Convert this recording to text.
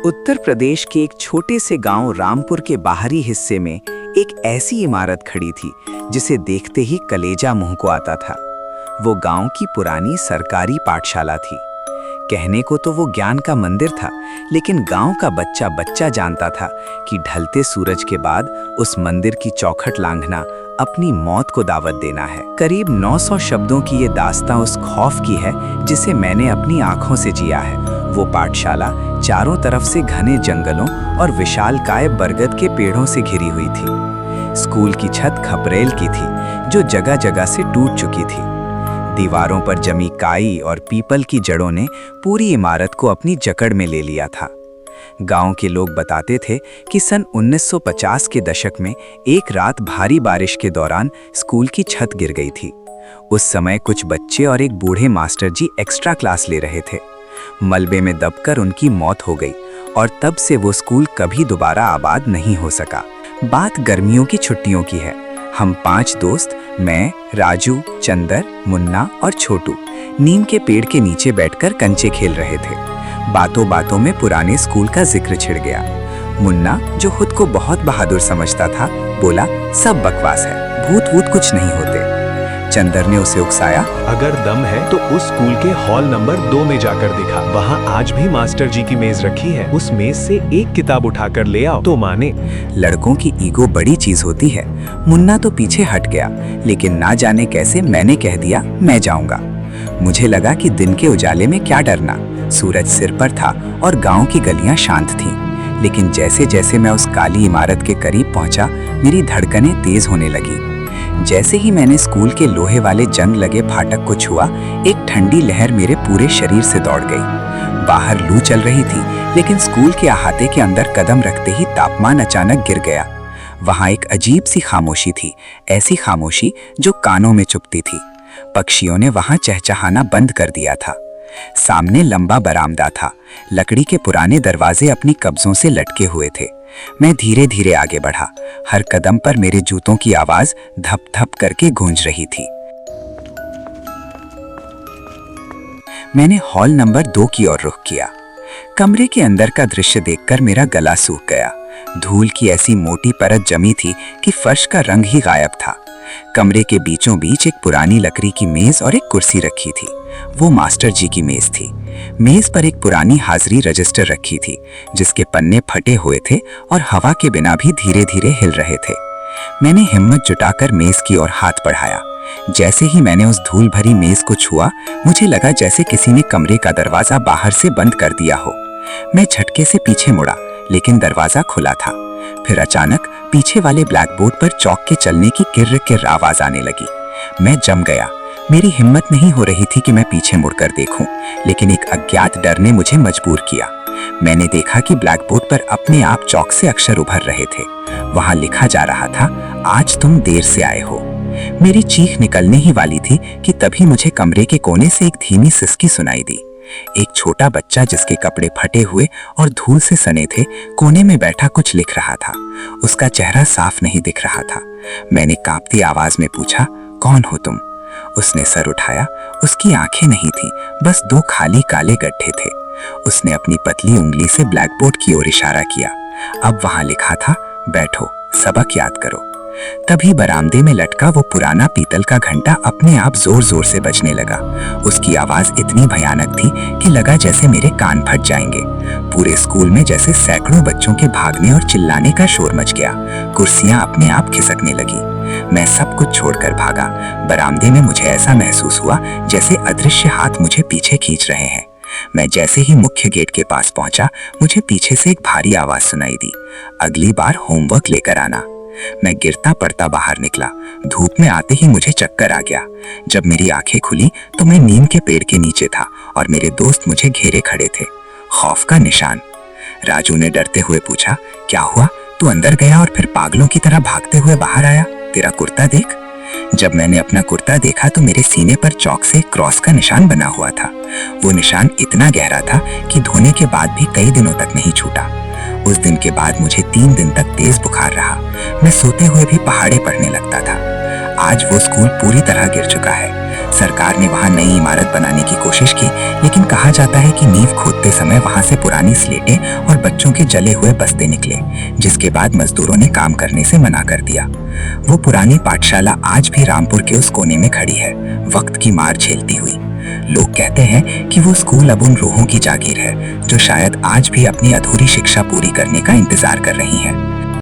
उत्तर प्रदेश के एक छोटे से गांव रामपुर के बाहरी हिस्से में एक ऐसी इमारत खड़ी थी जिसे देखते ही कलेजा मुंह को आता था। वो गांव की पुरानी सरकारी पाठशाला थी। कहने को तो वो ज्ञान का मंदिर था, लेकिन गांव का बच्चा बच्चा जानता था कि ढलते सूरज के बाद उस मंदिर की चौखट लांघना अपनी मौत को दावत देना है। करीब 900 शब्दों की ये दास्तां उस खौफ की है जिसे मैंने अपनी आंखों से जिया है। वो पाठशाला चारों तरफ से घने जंगलों और विशालकाय बरगद के पेड़ों से घिरी हुई थी। स्कूल की छत खपरेल की थी जो जगह जगह से टूट चुकी थी। दीवारों पर जमी काई और पीपल की जड़ों ने पूरी इमारत को अपनी जकड़ में ले लिया था। गांव के लोग बताते थे कि सन 1950 के दशक में एक रात भारी बारिश के दौरान स्कूल की छत गिर गई थी। उस समय कुछ बच्चे और एक बूढ़े मास्टर जी एक्स्ट्रा क्लास ले रहे थे। मलबे में दबकर उनकी मौत हो गई और तब से वो स्कूल कभी दोबारा आबाद नहीं हो सका। बात गर्मियों की छुट्टियों की है। हम 5 दोस्त, मैं, राजू, चंदर, मुन्ना और छोटू नीम के पेड़ के नीचे बैठकर कंचे खेल रहे थे। बातों बातों में पुराने स्कूल का जिक्र छिड़ गया। मुन्ना, जो खुद को बहुत बहादुर समझता था, बोला, सब बकवास है, भूत वूत कुछ नहीं होते। चंदर ने उसे उकसाया, अगर दम है तो उस स्कूल के हॉल नंबर 2 में जाकर दिखा। वहाँ आज भी मास्टर जी की मेज रखी है, उस मेज से एक किताब उठाकर ले आओ तो माने। लड़कों की ईगो बड़ी चीज होती है। मुन्ना तो पीछे हट गया, लेकिन ना जाने कैसे मैंने कह दिया, मैं जाऊंगा। मुझे लगा कि दिन के उजाले में क्या डरना। सूरज सिर पर था और गांव की गलियां शांत थीं। लेकिन जैसे जैसे मैं उस काली इमारत के करीब पहुंचा, मेरी धड़कनें तेज होने लगी। जैसे ही मैंने स्कूल के लोहे वाले जंग लगे फाटक को छुआ, एक ठंडी लहर मेरे पूरे शरीर से दौड़ गई। बाहर लू चल रही थी, लेकिन स्कूल के अहाते के अंदर कदम रखते ही तापमान अचानक गिर गया। वहां एक अजीब सी खामोशी थी, ऐसी खामोशी जो कानों में चुभती थी। पक्षियों ने वहां चहचहाना बंद कर दिया था। सामने लंबा बरामदा था। लकड़ी के पुराने दरवाजे अपनी कब्जों से लटके हुए थे। मैं धीरे धीरे आगे बढ़ा। हर कदम पर मेरे जूतों की आवाज धप धप करके गूंज रही थी। मैंने हॉल नंबर 2 की ओर रुख किया। कमरे के अंदर का दृश्य देखकर मेरा गला सूख गया। धूल की ऐसी मोटी परत जमी थी कि फर्श का रंग ही गायब था। कमरे के बीचों बीच एक पुरानी लकड़ी की मेज और एक कुर्सी रखी थी। वो मास्टर जी की मेज थी। मेज पर एक पुरानी हाजिरी रजिस्टर रखी थी, जिसके पन्ने फटे हुए थे और हवा के बिना भी धीरे धीरे हिल रहे थे। मैंने हिम्मत जुटाकर मेज की ओर हाथ बढ़ाया। जैसे ही मैंने उस धूल भरी मेज को छुआ, मुझे लगा जैसे किसी ने कमरे का दरवाजा बाहर से बंद कर दिया हो। मैं झटके से पीछे मुड़ा, लेकिन दरवाजा खुला था। फिर अचानक पीछे वाले ब्लैक बोर्ड पर चौक के चलने की किर्र किर्र आवाज आने लगी। मैं जम गया। मेरी हिम्मत नहीं हो रही थी कि मैं पीछे मुड़कर देखूं, लेकिन एक अज्ञात डर ने मुझे मजबूर किया। मैंने देखा कि ब्लैक बोर्ड पर अपने आप चौक से अक्षर उभर रहे थे। वहां लिखा जा रहा था, आज तुम देर से आए हो। मेरी चीख निकलने ही वाली थी कि तभी मुझे कमरे के कोने से एक धीमी सिसकी सुनाई दी। एक छोटा बच्चा जिसके कपड़े फटे हुए और धूल से सने थे, कोने में बैठा कुछ लिख रहा था। उसका चेहरा साफ नहीं दिख रहा था। मैंने कांपती आवाज में पूछा, कौन हो तुम? उसने सर उठाया। उसकी आंखें नहीं थीं, बस 2 खाली काले गड्ढे थे। उसने अपनी पतली उंगली से ब्लैकबोर्ड की ओर इशारा किया। अब वहां लिखा था, बैठो, सबक याद करो। तभी बरामदे में लटका वो पुराना पीतल का घंटा अपने आप जोर जोर से बजने लगा। उसकी आवाज इतनी भयानक थी कि लगा जैसे मेरे कान फट जाएंगे। पूरे स्कूल में जैसे सैकड़ों बच्चों के भागने और चिल्लाने का शोर मच गया। कुर्सियां अपने आप खिसकने लगी। मैं सब कुछ छोड़कर भागा। बरामदे में मुझे ऐसा महसूस हुआ जैसे अदृश्य हाथ मुझे पीछे खींच रहे हैं। मैं जैसे ही मुख्य गेट के पास पहुंचा, मुझे पीछे से एक भारी आवाज सुनाई दी, अगली बार होमवर्क लेकर आना। मैं गिरता पड़ता बाहर निकला। धूप में आते ही मुझे चक्कर आ गया। जब मेरी आंखें खुली तो मैं नीम के पेड़ के नीचे था और मेरे दोस्त मुझे घेरे खड़े थे, खौफ का निशान। राजू ने डरते हुए पूछा, क्या हुआ? तू अंदर गया और फिर पागलों की तरह भागते हुए बाहर आया? तेरा कुर्ता देख। जब मैंने अपना कुर्ता देखा तो मेरे सीने पर चौक से क्रॉस का निशान बना हुआ था। वो निशान इतना गहरा था कि धोने के बाद भी कई दिनों तक नहीं छूटा। उस दिन के बाद मुझे 3 दिन तक तेज बुखार रहा। मैं सोते हुए भी पहाड़े पड़ने लगता था। आज वो स्कूल पूरी तरह गिर चुका है। सरकार ने वहां नई इमारत बनाने की कोशिश की, लेकिन कहा जाता है कि नींव खोदते समय वहां से पुरानी स्लेटें और बच्चों के जले हुए बस्ते निकले, जिसके बाद मजदूरों ने काम करने से मना कर दिया। वो पुरानी पाठशाला आज भी रामपुर के उस कोने में खड़ी है, वक्त की मार झेलती हुई। लोग कहते हैं कि वो स्कूल अब उन रूहों की जागीर है जो शायद आज भी अपनी अधूरी शिक्षा पूरी करने का इंतजार कर रही हैं।